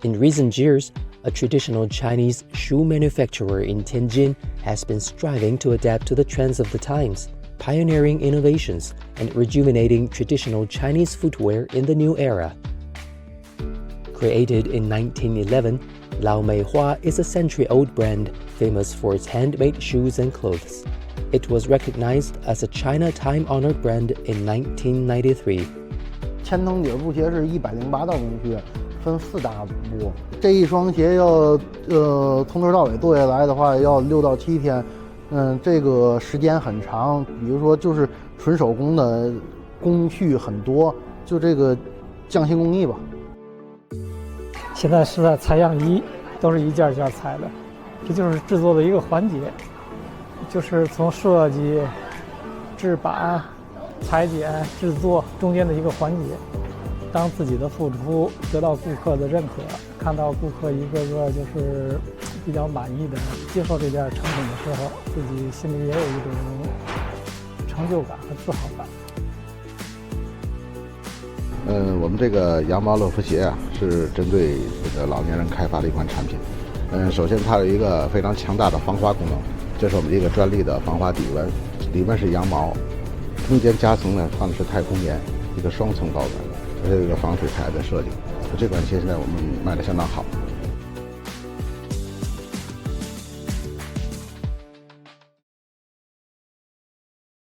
In recent years, a traditional Chinese shoe manufacturer in Tianjin has been striving to adapt to the trends of the times, pioneering innovations and rejuvenating traditional Chinese footwear in the new era. Created in 1911, Lao Mei Hua is a century-old brand famous for its handmade shoes and clothes. It was recognized as a China time-honored brand in 1993. 千层底布鞋是108道工序，分4大步。这一双鞋要从头到尾做下来的话，要6到7天。这个时间很长。比如说，就是纯手工的工序很多，就这个匠心工艺吧。现在是在裁样仪，都是一件一件裁的，这就是制作的一个环节，就是从设计、制版、裁剪、制作中间的一个环节。当自己的付出得到顾客的认可，看到顾客一个个就是比较满意的接受这件成品的时候，自己心里也有一种成就感和自豪感。我们这个羊毛乐福鞋啊，是针对这个老年人开发的一款产品。首先它有一个非常强大的防滑功能，这是我们一个专利的防滑底纹，里面是羊毛，中间夹层呢放的是太空棉，一个双层包纹，这是一个防水材的设计。这款鞋现在我们卖的相当好。